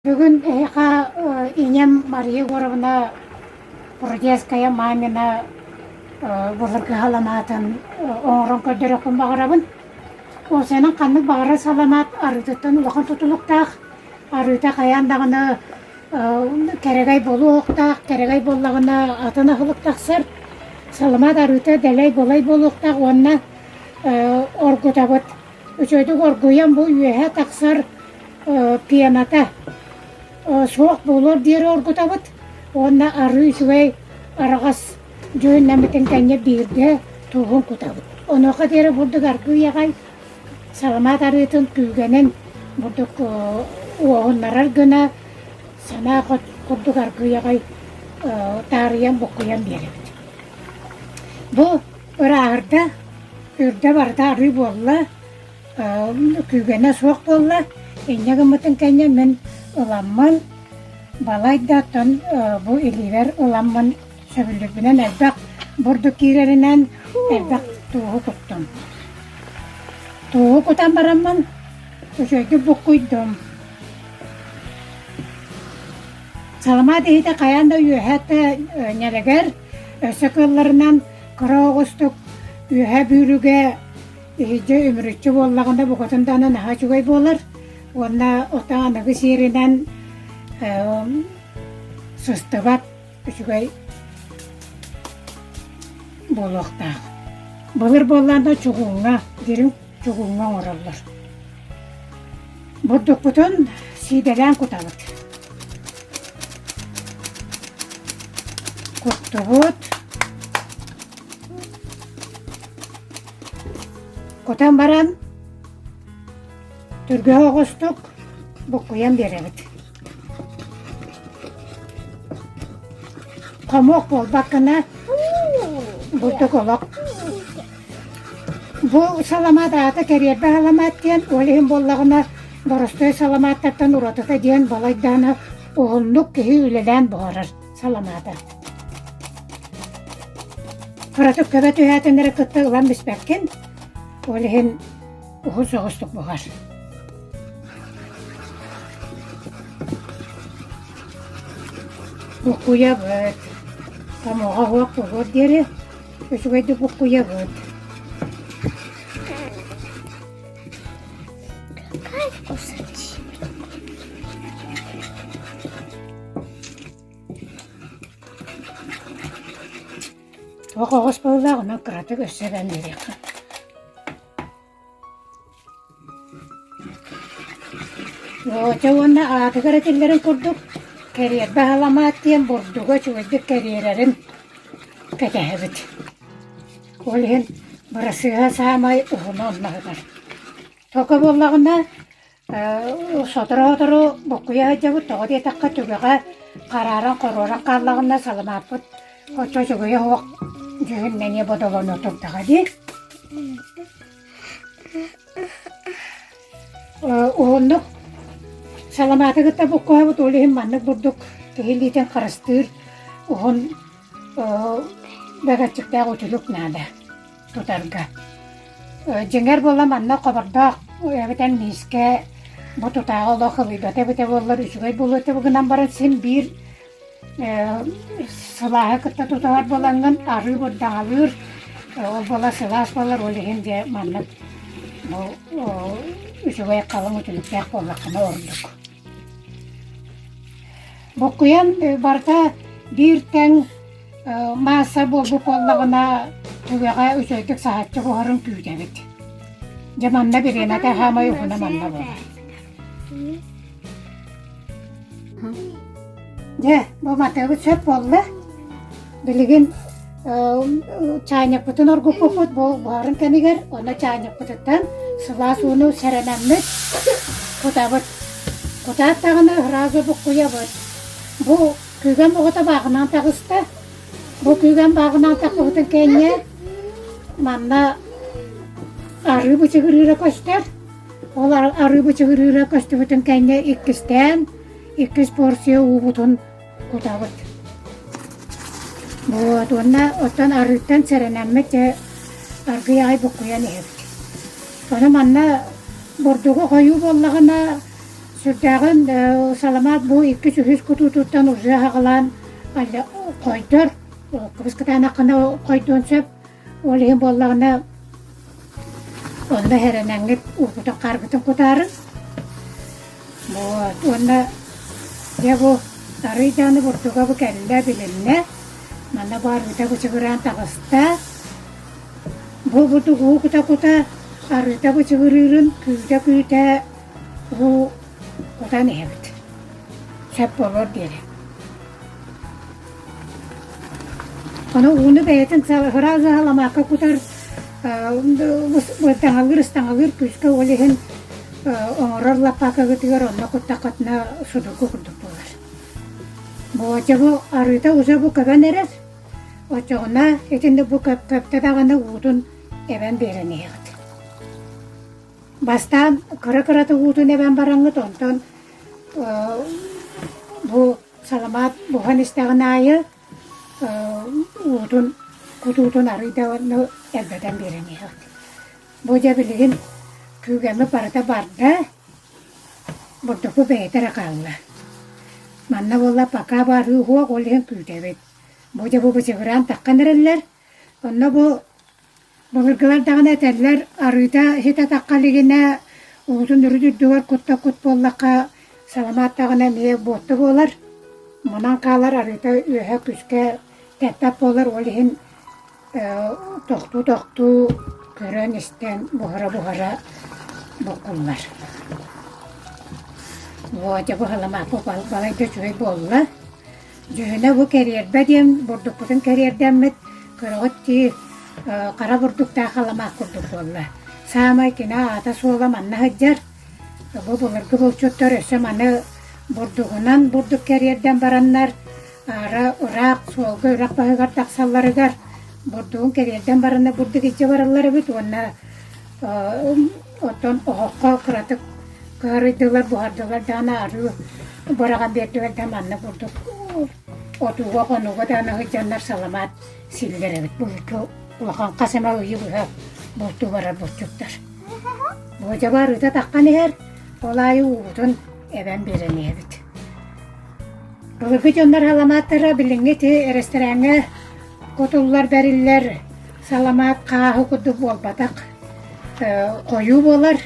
Бүгін инем Мария Егоровна Бурдеская мамина бұлырғы халаматын оңырын көдірекін бағырабын. Осының қанның бағыры саламат арытыттан ұлақын тұтылықтақ. Арыта қаяндағыны кәрегай болу оқтақ, кәрегай болағына атына қылықтақсыр. Саламат арыта дәлей болай болу оқтақ, онына оргутабыт. Үчөйдік оргуян бұл үйе тақсыр пианата. Соқ болор дері оргутабыт. Онна ары үшуэй арағас жойын нәмітін кәне бірді туғын кутабыт. Оноқа дері бұлдық арғы яғай саламат арытын күйгенін бұлдық оғынларар гына сана құлдық арғы яғай тарыян бұқыян береді. Бұл ұры ағырда үрді барда ары болла, күйгені соқ болла, енегі мұтын кәне мен ұламман балайдаттан бұл иливер ұламман сөбілдігінен әлбәқ бұрды кирерінен әлбәқ туғы тұқтым. Туғы құтан барамман үшөйді бұққойдым. Салама дейді қаянда үйәті нелегер өсі қылларынан қыра оғыстық үйә бүйріге үйді өмірітші боллағында бұқытынданын аға жүгай болыр. Онна отағанығы серінен сұстығат үшігай болуқтағы. Бұлыр болланда чуғуңа, дерін чуғуңа оралыр. Бұддық бұтын сиделен құталыд. Құтты бұд. Құтан баран түрге оғыстық бұққыян береміз. Қамоқ бол бақына бұлдық олық. Бұл саламат аты кәрербі аламат ден, олығын боллағына бұрыстой саламаттаттан ұратыта ден балайданы оғылнық кейі үлелен бұғарыр саламаты. Құратық көбет үйәтінері күтті ұлан біспәккен, олығын ұғыл соғыстық бұғар. Бұққуя бұд. Тамоға оқ бұғыр дері, өшігайды бұққуя бұд. Оқ оғыз болағына қыратық өссебән берек. Оғыта онына атығыр әтелерін күрдік. Кәрер бағаламат ден бұрдығы чөйдік кәререрін кәтәхібіт. Олығын бұрысыға сағамай ұғыны онмағыдар. Тоқы болағына сотыры-отыры бұққыя жабыт тоғы детаққа түгіға қарарын қорорын қалағына саламат бұд. Қотчо жүгіе оқ жүгіннәне бұдылын отырдыға де. Оғындық саламаты кытта бұққуа бұд олығын маннық бұрдық кейлейтен қарыстыр оғын бәгәтчіктәғ өтілік нәді тұтарға. Жеңер бола манна қобырдақ өбітен мейске бұ тұтағы олы қылыйбәті біте болар үшігай болу өте бұғынан барын сен бір сылағы кытта тұтағар боланғын ары бұрдан алыр ол бола сылас болар олығын де маннық үшігай қалың өтіліктәқ болақына орындық. Бұққыян барда бір тәң маса болу қоллағына түгеға өсөйдік сағатчы қоғырын күйдебет. Жаманна берена да хамай ұғына манна болар. Бұл матығы сөп болы. Білігін чайнық бұтын орғып бұпыт бұл бұғарын кәнігер. Оны чайнық бұтыттан сыла суыны сәрәнәммет құтабыт. Құтаттағыны разы бұққыя бұд. Бұл күйген бұғыта бағынан тағысты. Бұл күйген бағынан тақығытын кәне манна ары бұчығырыра көстер. Ол ары бұчығырыра көсті бұтын кәне иккістен, иккіс порсия ұғытын құтабыт. Бұл онна оттан арыттан сәрәнәммет арғы ай бұққыян ебіт. Оны манна бұрдығы қойу болағына Sürdağın salamat bu iki sühüs kutututan uzağa haqalan koydur. Kıbız kıtana qına koydun söp. Olihin bollağına onda herenengit ukuta qargıtın kutarın. Onda ya bu arıcanı burtuga bu kelle bilinne. Mana bar bita bu çıgıran tağısta. Bu burtugu kuta arıta bu çıgırırın küyte bu kuta ne evet. Söp olur deri. Onu unu beytin hırazı halamaka kutar bu küske olihin oңорор лапака тигер онна куттакатна судуку курдук болар. Бу ачабы арыта уза бу кабан эрес. Очогуна этинде бу көптө даганы уутун эбен берен эгит. Бастан кыра-кыраты уутун эбен бараңыт онтон бу саламат бухан истагын айы уутун кутуутун арыта элбеден берен эгит. Бу жабилигин Kügemi parata barda, burduku beytere kalla. Manna bolla paka barı huwa kollihin kütebet. Boca bu bıçıgıran takkan ereller. Onna bu gırgılar dağına eterler. Arıda hita takkaligine uzun ürüdürdüler kutta kut bollaka salamat dağına miye botu bolar. Munan kalar arıda ühe küske tettap bolar. Olihin toktu kören isten buhara bokullar. Bu acaba halamakı balayda çöy bolla. Cühüne bu keriyerde diyem, burdukutun keriyerden mit, kırağıt kara burdukta halamak kurduk bolla. Samay kina ata soğla manna hıccar. Bu bulurgu bulçutlar öse manı burdukunan burduk keriyerden baranlar. Ara urak, soğulgu urak bahıgar taksalları gar. Burduğun keriyerden baranlar burduk içe baralları bit. Oton oğukka kıratık kırıydılar, buhardılar, dana arı bırakan berdiler damanını burduk. Otuğa konuğa dana hıcanlar salamat sildiler evet. Bu ulağın kasema uyuyu buldu barar bulçuklar. Bu acaba arıda takkan eğer olayı uğudun eben birini evet. Bulurgu jonlar halamatlara bilingeti restorana kutullar beriller salamat kahı kudu bol batak. Koyu bolar.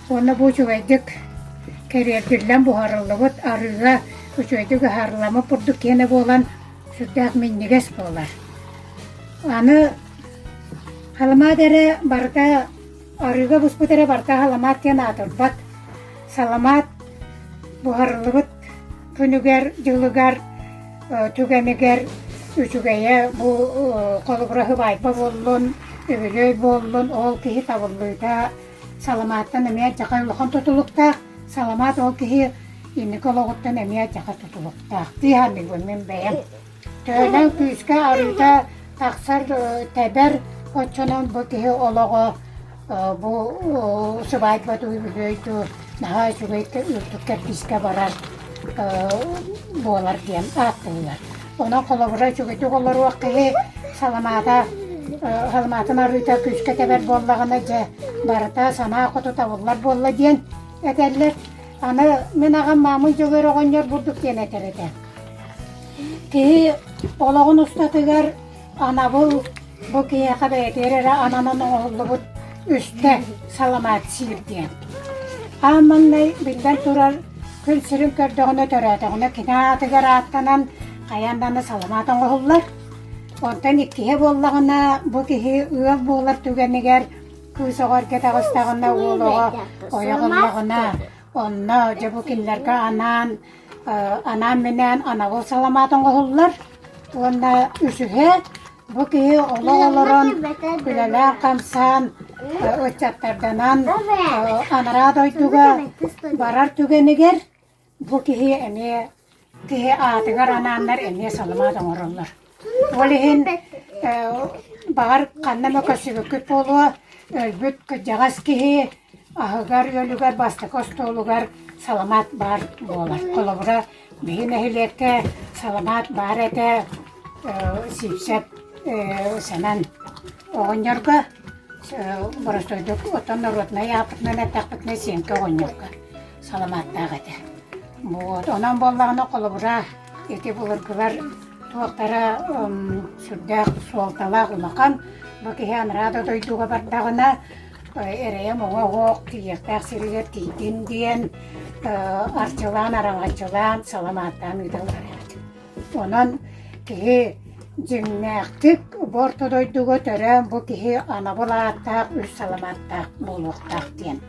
Ona bu çöydük keriyerdirlen buharılıbıt arıga çöydük harlama purduk yine bolan sürdük minniges bolar. Anı halamat ere barda arıga busputere barda halamat yana atırbat. Salamat buharılıbıt künüger, jılıgar, tügeniger, üçügeye bu kolubrahı baypa bollun. Öyle bollun ol kihi tavulluyda salamattan emiye caka ulukan tutulukta salamat ol kihi ini kologuttan emiye caka tutulukta dihani gönmen beyan tölen küske arıda taksar teber koçonan bu kihi ologo bu subayt batuy büyüydü daha subaytı ürtükker kiske barar bolar diyen attılar ona kolobura çögütü kolları vakkihi salamata Halmatın arıda küçük teber bollağına barata sana kutu tavullar bolla diyen eterler. Ana men ağam mamın jogör oğonyor burduk diyen eterete. Ki olağın ustatıgar ana bu kiye kabe eterere ananın oğlu bu üstte salamat sir diyen. Aman ne bilden turar külsürün kördüğünü töreteğine kina atıgar attanan kayandanı salamatın oğullar. Ondan ikihe bollağına bu kihi ığab boğular tügeniger kuysoğar ketağıstağına oğluğa oyağıllağına onna jabukinlerge anan menen anagol salamatın oğullar onda üsühe bu kihi oğluğulların bilele kamsan öçatlardanan anara doytuga barar tügeniger bu kihi ene kihi atıgar ananlar ene salamatın oğullar. Olihin bağır kannama kasıbıkıp oluğa ölbüt jağas kihi ahıgar ölügar bastık olugar salamat bar bolar. Kolobura bihin ehileke salamat bar ete sipsep semen oğunyorga barastoyduk otan narotna yapıtna netakpıtna senke oğunyorga. саламаттаак эте. Вот, онан боллағына қолы бұра, еті бұлырғылар туақтара сүрдәк суалталақ ұлақан, бұкехан рада дойдуға бардағына әрейім оға оқ, тиектәк сирігер тийтін дейін, арчылан, араңачылан, саламаттан ұйдалар әді. Онан кеге жеңнәқтік борты дойдуға түрі бұл кеге ана болаттақ, үз саламаттақ, болуқтақ дейін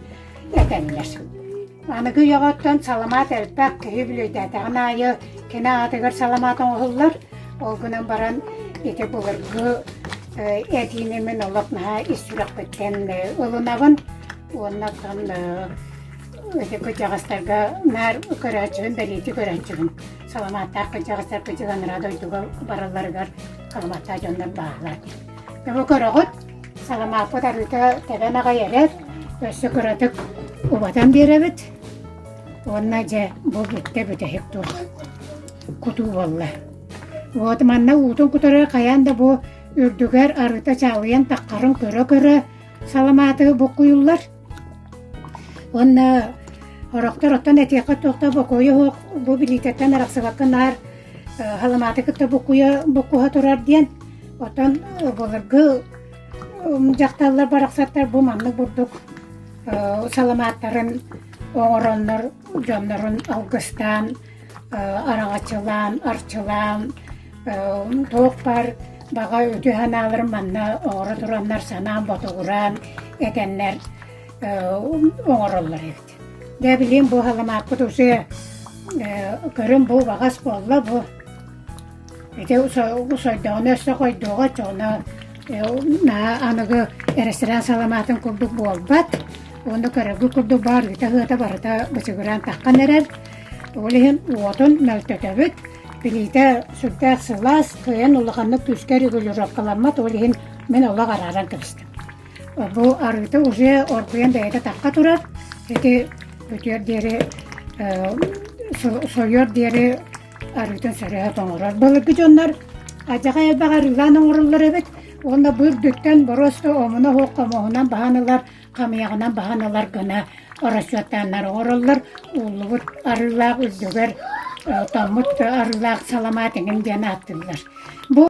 әтәмілер. Анығы яғаттан саламат әлбәк кеге білейдәтіғін айы кені атығыр саламатын оғылар. Ол күнін баран еті бұлырғы әдейінемен олықна істірік біттен ұлынағын. Оннақтан өте көтеғастарға мәр көрәчігін, бәлеті көрәчігін. Саламаттар көтеғастар көтеған радойдуға бараларығар қаламатта жондар бағылар. Бұл көріғыт саламат бұдар өте тәбән аға ерет, өсі көрәтік ұбатан беребіт. Онна же бұл бітті бүтәхік тұр. Құту болла. Вот манна утун кутары қаянда бұл үрдігер арыта чағыян таққарын көрі-көрі саламаты бұл құйылар. Онна орақтар оттан әтеқі тоқта бұл қойы бұл білететтен арақсығақын ар халаматы күтті бұл құйы тұрар дейін. Оттан бұлырғы жақталар барақсаттар бұл манны бұрдық саламаттарын оңыронлар, жонларын алғыстан, араңачылан, арчылан, тоқ бар, баға өте ханаларын манна оңыры тұранлар санан, ботығыран, әтенлер оңыроллар еді. Дә білем бұл халамат бұтысы көрім бұл бағас болла бұл. Әте ұсайдағын өсі қойдуға çoğuna анығы әрестірен саламатын күрдік болбат. Onda karagı kurdu bar gita hıta barata bıçıgıran takkan erer. Olehin uotun nöltötöbüt. Bilite sürdək sılas kıyan ulağanlık tüskeri gülü rokkalanmat. Olehin men ola qararan kırsdım. Bu arıta uze orkuyan dayada takka turar. Eti ötüyor deri soyor deri arıtın sırıha toğurar. Balıkı jonlar acağa elbaq arılan oğurullar evet. Onda bürdükten borostu omuna hoqqamoğunan bahanılar kamıyağından bahanalar gına orasyotanlar oğurullar. Uluğut arılaq üzdüger tamut arılaq salamatingen dene attırlar. Bu